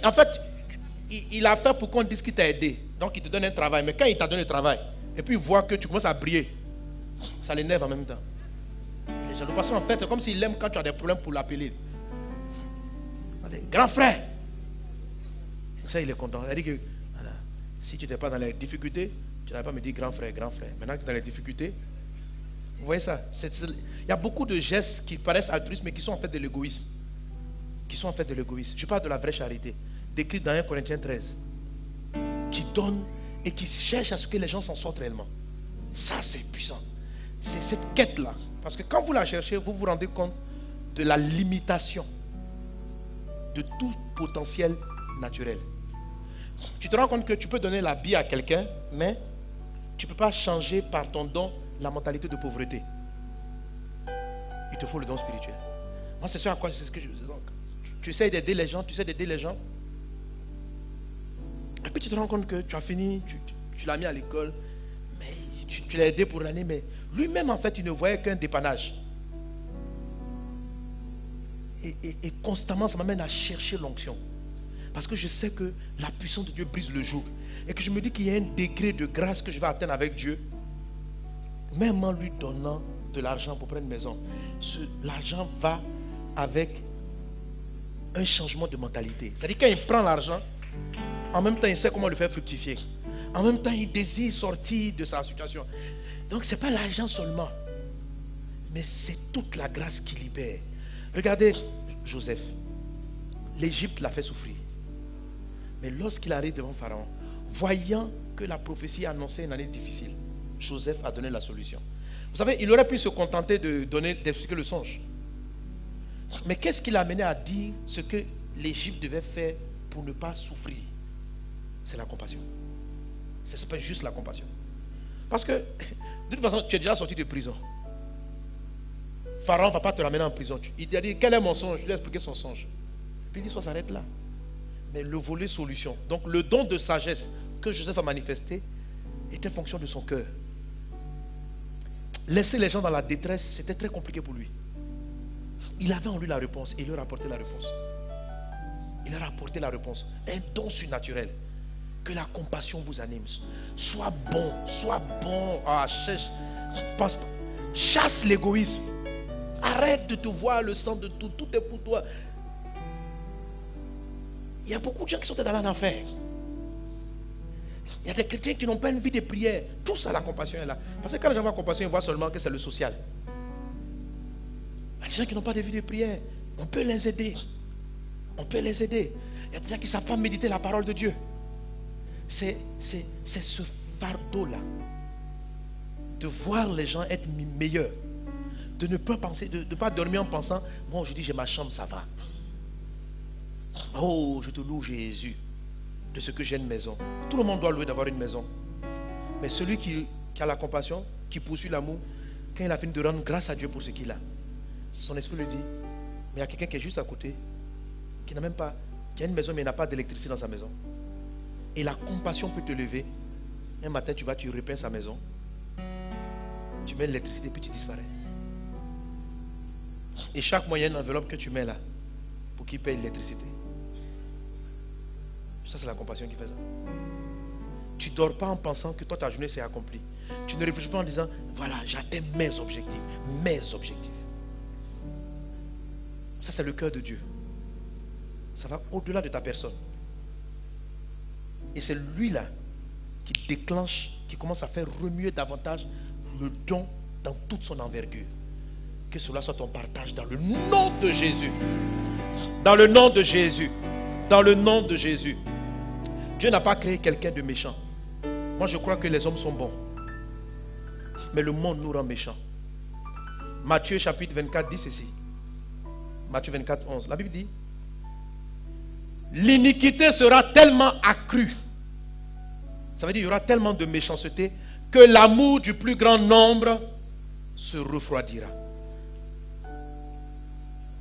en fait, il a fait pour qu'on dise qu'il t'a aidé. Donc il te donne un travail. Mais quand il t'a donné le travail, et puis il voit que tu commences à briller, ça l'énerve en même temps. Les jaloux, parce qu'en fait, c'est comme s'il aime quand tu as des problèmes pour l'appeler. Grand frère. Ça, il est content. Il dit que voilà, si tu n'étais pas dans les difficultés, tu n'allais pas me dire grand frère, grand frère. Maintenant que tu es dans les difficultés, vous voyez ça? Il y a beaucoup de gestes qui paraissent altruistes, mais qui sont en fait de l'égoïsme. Je parle de la vraie charité, décrite dans 1 Corinthiens 13, qui donne et qui cherche à ce que les gens s'en sortent réellement. Ça, c'est puissant. C'est cette quête-là. Parce que quand vous la cherchez, vous vous rendez compte de la limitation de tout potentiel naturel. Tu te rends compte que tu peux donner la vie à quelqu'un, mais tu ne peux pas changer par ton don la mentalité de pauvreté. Il te faut le don spirituel. Moi, c'est ce que je dis. Tu essaies d'aider les gens, et puis tu te rends compte que tu as fini, tu l'as mis à l'école, mais tu l'as aidé pour l'année, mais lui-même, en fait, il ne voyait qu'un dépannage. Et constamment, ça m'amène à chercher l'onction. Parce que je sais que la puissance de Dieu brise le joug. Et que je me dis qu'il y a un degré de grâce que je vais atteindre avec Dieu. Même en lui donnant de l'argent pour prendre une maison. L'argent va avec un changement de mentalité. C'est-à-dire quand il prend l'argent, en même temps il sait comment le faire fructifier. En même temps il désire sortir de sa situation. Donc ce n'est pas l'argent seulement. Mais c'est toute la grâce qui libère. Regardez Joseph. L'Égypte l'a fait souffrir. Mais lorsqu'il arrive devant Pharaon, voyant que la prophétie annonçait une année difficile, Joseph a donné la solution. Vous savez, il aurait pu se contenter d'expliquer le songe. Mais qu'est-ce qui l'a amené à dire ce que l'Égypte devait faire pour ne pas souffrir? C'est la compassion. Ce n'est pas juste la compassion. Parce que, de toute façon, tu es déjà sorti de prison. Pharaon ne va pas te ramener en prison. Il t'a dit, quel est mon songe? Je lui ai expliqué son songe. Puis l'histoire s'arrête là. Mais le volet solution. Donc le don de sagesse que Joseph a manifesté était fonction de son cœur. Laisser les gens dans la détresse, c'était très compliqué pour lui. Il avait en lui la réponse et il leur a apporté la réponse. Il leur a apporté la réponse. Un don surnaturel. Que la compassion vous anime. Sois bon. Sois bon. Chasse l'égoïsme. Arrête de te voir le sang de tout. Tout est pour toi. Il y a beaucoup de gens qui sont dans l'enfer. Il y a des chrétiens qui n'ont pas une vie de prière. Tout ça, la compassion est là. Parce que quand les gens voient la compassion, ils voient seulement que c'est le social. Il y a des gens qui n'ont pas de vie de prière. On peut les aider. Il y a des gens qui ne savent pas méditer la parole de Dieu. C'est ce fardeau-là. De voir les gens être meilleurs. De ne pas penser, de ne pas dormir en pensant, moi aujourd'hui j'ai ma chambre, ça va. Oh, je te loue Jésus de ce que j'ai une maison. Tout le monde doit louer d'avoir une maison. Mais celui qui a la compassion, qui poursuit l'amour, quand il a fini de rendre grâce à Dieu pour ce qu'il a, son esprit lui dit, mais il y a quelqu'un qui est juste à côté, qui n'a même pas, qui a une maison mais il n'a pas d'électricité dans sa maison. Et la compassion peut te lever. Un matin tu repeins sa maison, tu mets l'électricité puis tu disparais. Et chaque mois il y a une enveloppe que tu mets là pour qu'il paye l'électricité. Ça c'est la compassion qui fait ça. Tu ne dors pas en pensant que toi ta journée s'est accomplie. Tu ne réfléchis pas en disant, voilà, j'atteins mes objectifs. Mes objectifs. Ça, c'est le cœur de Dieu. Ça va au-delà de ta personne. Et c'est lui-là qui déclenche, qui commence à faire remuer davantage le don dans toute son envergure. Que cela soit ton partage dans le nom de Jésus. Dans le nom de Jésus. Dans le nom de Jésus. Dieu n'a pas créé quelqu'un de méchant. Moi, je crois que les hommes sont bons. Mais le monde nous rend méchants. Matthieu chapitre 24 dit ceci. Matthieu 24, 11. La Bible dit, l'iniquité sera tellement accrue. Ça veut dire qu'il y aura tellement de méchanceté que l'amour du plus grand nombre se refroidira.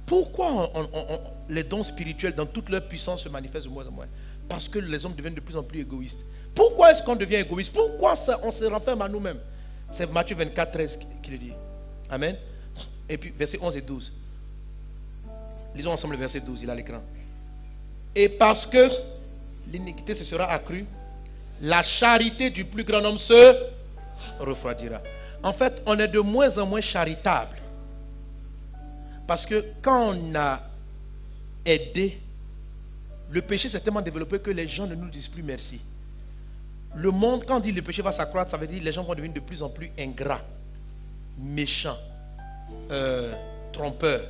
Pourquoi les dons spirituels dans toute leur puissance se manifestent de moins en moins? Parce que les hommes deviennent de plus en plus égoïstes. Pourquoi est-ce qu'on devient égoïste? Pourquoi on se renferme à nous-mêmes? C'est Matthieu 24, 13 qui le dit. Amen. Et puis versets 11 et 12. Lisons ensemble le verset 12, il est à l'écran. Et parce que l'iniquité se sera accrue, la charité du plus grand homme se refroidira. En fait, on est de moins en moins charitable. Parce que quand on a aidé, le péché s'est tellement développé que les gens ne nous disent plus merci. Le monde, quand on dit le péché va s'accroître, ça veut dire que les gens vont devenir de plus en plus ingrats, méchants, trompeurs.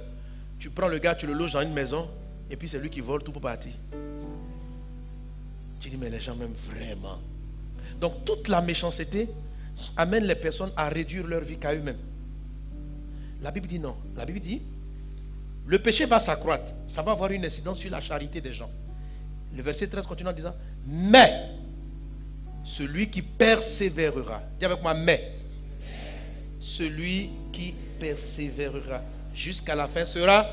Tu prends le gars, tu le loges dans une maison, et puis c'est lui qui vole tout pour partir. Tu dis, mais les gens m'aiment vraiment. Donc toute la méchanceté amène les personnes à réduire leur vie qu'à eux-mêmes. La Bible dit non. La Bible dit, le péché va s'accroître. Ça va avoir une incidence sur la charité des gens. Le verset 13 continue en disant, mais celui qui persévérera. Dis avec moi, mais. Celui qui persévérera jusqu'à la fin sera.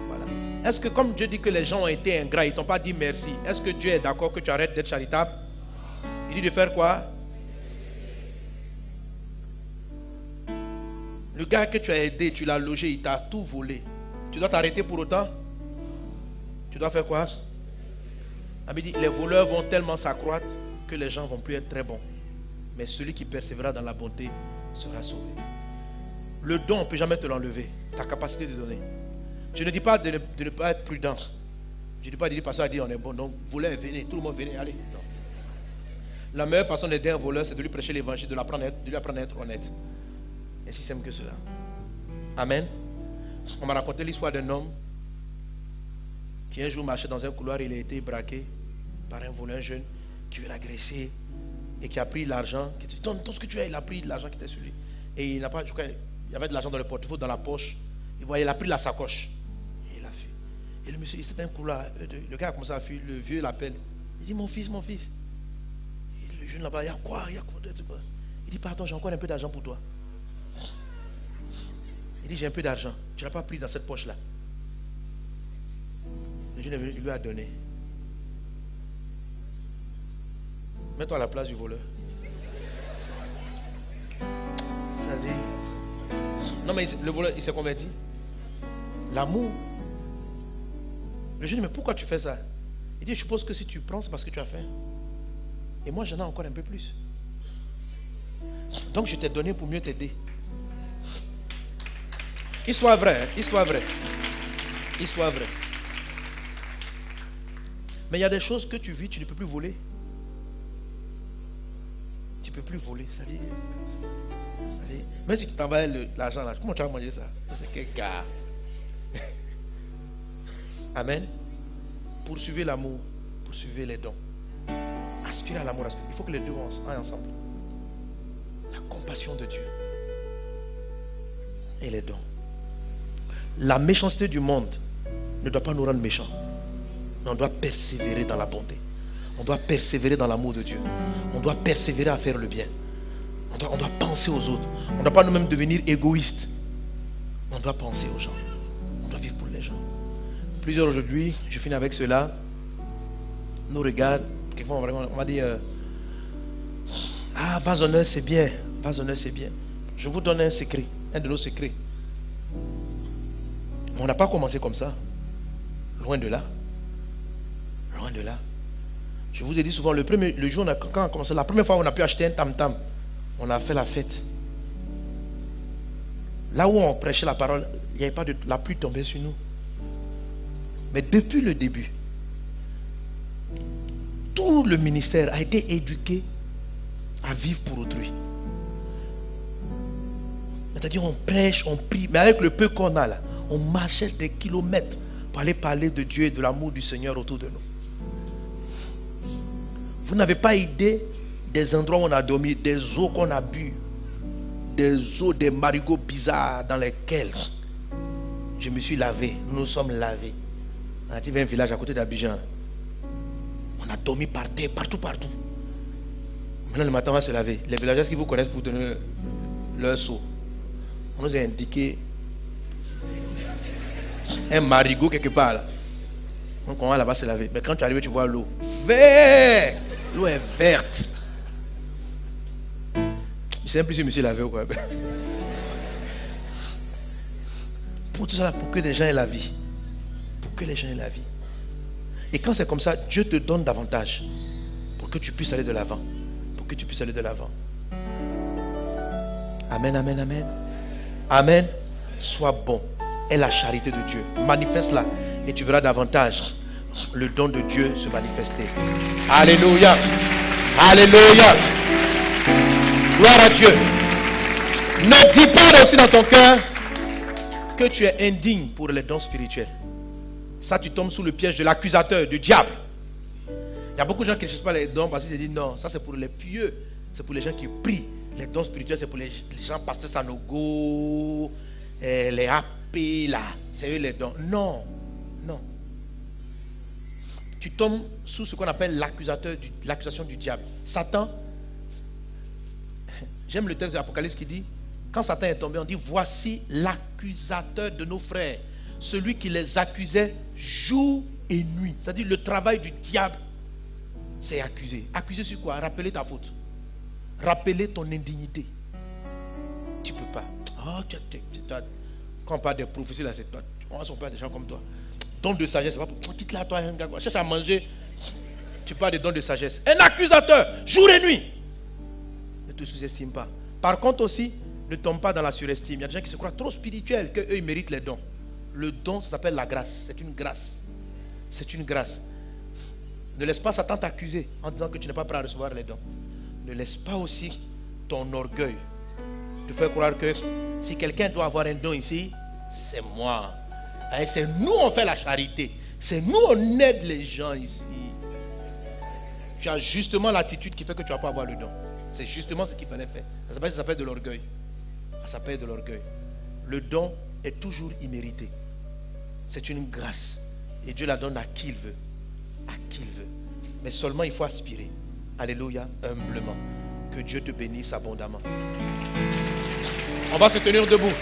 Voilà. Est-ce que comme Dieu dit que les gens ont été ingrats, ils ne t'ont pas dit merci, est-ce que Dieu est d'accord que tu arrêtes d'être charitable? Il dit de faire quoi? Le gars que tu as aidé, tu l'as logé, il t'a tout volé. Tu dois t'arrêter pour autant? Tu dois faire quoi? La Bible dit, les voleurs vont tellement s'accroître que les gens ne vont plus être très bons. Mais celui qui persévérera dans la bonté sera sauvé. Le don, on ne peut jamais te l'enlever. Ta capacité de donner. Je ne dis pas de ne pas être prudent. Je ne dis pas de dire, pasteur a dit on est bon. Donc, voleur, venez, tout le monde venez, allez. Non. La meilleure façon d'aider un voleur, c'est de lui prêcher l'évangile, de lui apprendre à être honnête. Et si simple que cela. Amen. On m'a raconté l'histoire d'un homme qui un jour marchait dans un couloir, il a été braqué par un voleur jeune qui veut l'agresser et qui a pris l'argent, qui dit donne tout ce que tu as, il a pris l'argent qui était sur lui. Et il n'a pas, je crois, il y avait de l'argent dans le portefeuille, dans la poche. Il voyait, il a pris la sacoche. Et il a fui. Et le monsieur, c'était un couloir. Le gars a commencé à fuir, le vieux l'appelle. Il dit mon fils, mon fils. Et le jeune là-bas, il y a quoi? Il y a quoi? Il dit pardon, j'ai encore un peu d'argent pour toi. Il dit j'ai un peu d'argent. Tu n'as pas pris dans cette poche-là. Le jeune est venu, il lui a donné. Mets-toi à la place du voleur. Ça dit. Non mais le voleur, il s'est converti. L'amour. Le jeune dit mais pourquoi tu fais ça? Il dit je suppose que si tu prends c'est parce que tu as faim. Et moi j'en ai encore un peu plus. Donc je t'ai donné pour mieux t'aider. Histoire vraie, hein? Histoire vraie. Histoire vraie. Mais il y a des choses que tu vis, tu ne peux plus voler. Tu ne peux plus voler. Ça dit, même si tu t'envoies l'argent là, comment tu vas manger ça? C'est quel gars? Amen. Poursuivez l'amour, poursuivez les dons. Aspirez à l'amour, il faut que les deux aillent ensemble. La compassion de Dieu et les dons. La méchanceté du monde ne doit pas nous rendre méchants. On doit persévérer dans la bonté. On doit persévérer dans l'amour de Dieu. On doit persévérer à faire le bien. On doit penser aux autres. On ne doit pas nous-mêmes devenir égoïstes. On doit penser aux gens. On doit vivre pour les gens. Plusieurs aujourd'hui, je finis avec cela, nous regardent. Quelquefois on va dire ah, vase d'honneur c'est bien. Vase d'honneur c'est bien. Je vous donne un secret. Un de nos secrets. On n'a pas commencé comme ça. Loin de là. Loin de là. Je vous ai dit souvent, le jour quand on a commencé, la première fois où on a pu acheter un tam-tam, on a fait la fête. Là où on prêchait la parole, il n'y avait pas de la pluie tombée sur nous. Mais depuis le début, tout le ministère a été éduqué à vivre pour autrui. C'est-à-dire on prêche, on prie, mais avec le peu qu'on a là, on marchait des kilomètres pour aller parler de Dieu et de l'amour du Seigneur autour de nous. Vous n'avez pas idée des endroits où on a dormi, des eaux qu'on a bu, des eaux, des marigots bizarres dans lesquels je me suis lavé, nous nous sommes lavés. On a un village à côté d'Abidjan. On a dormi par terre, partout. Maintenant le matin on va se laver. Les villageois qui vous connaissent pour donner leur seau, on nous a indiqué un marigot quelque part là. Donc on va là-bas se laver. Mais quand tu arrives, tu vois l'eau verte. L'eau est verte. Je sais même plus si je me suis lavé ou quoi. Pour tout ça, pour que les gens aient la vie. Pour que les gens aient la vie. Et quand c'est comme ça, Dieu te donne davantage pour que tu puisses aller de l'avant. Pour que tu puisses aller de l'avant. Amen, amen, amen. Amen. Sois bon. Et la charité de Dieu. Manifeste-la. Et tu verras davantage le don de Dieu se manifester. Alléluia. Alléluia. Gloire à Dieu. Ne dis pas aussi dans ton cœur que tu es indigne pour les dons spirituels. Ça, tu tombes sous le piège de l'accusateur, du diable. Il y a beaucoup de gens qui ne cherchent pas les dons parce qu'ils se disent non, ça c'est pour les pieux, c'est pour les gens qui prient. Les dons spirituels, c'est pour les gens pasteurs Sanogo, les AP là, c'est eux les dons. Non, non. Tu tombes sous ce qu'on appelle l'accusation du diable. Satan, j'aime le texte de l'Apocalypse qui dit, quand Satan est tombé, on dit voici l'accusateur de nos frères, celui qui les accusait jour et nuit. C'est-à-dire le travail du diable, c'est accuser. Accuser sur quoi? Rappeler ta faute. Rappeler ton indignité. Tu ne peux pas. Oh, quand on parle des prophéties là, c'est toi. On ne pas des gens comme toi. Don de sagesse, c'est pas pour quitte-la toi, un gars. Cherche à manger. Tu parles de don de sagesse. Un accusateur, jour et nuit. Ne te sous-estime pas. Par contre aussi, ne tombe pas dans la surestime. Il y a des gens qui se croient trop spirituels qu'eux ils méritent les dons. Le don, ça s'appelle la grâce. C'est une grâce. C'est une grâce. Ne laisse pas Satan t'accuser en disant que tu n'es pas prêt à recevoir les dons. Ne laisse pas aussi ton orgueil te faire croire que si quelqu'un doit avoir un don ici, c'est moi. C'est nous on fait la charité. C'est nous on aide les gens ici. Tu as justement l'attitude qui fait que tu ne vas pas avoir le don. C'est justement ce qu'il fallait faire. Ça s'appelle de l'orgueil. Ça s'appelle de l'orgueil. Le don est toujours immérité. C'est une grâce. Et Dieu la donne à qui il veut. À qui il veut. Mais seulement il faut aspirer. Alléluia, humblement. Que Dieu te bénisse abondamment. On va se tenir debout.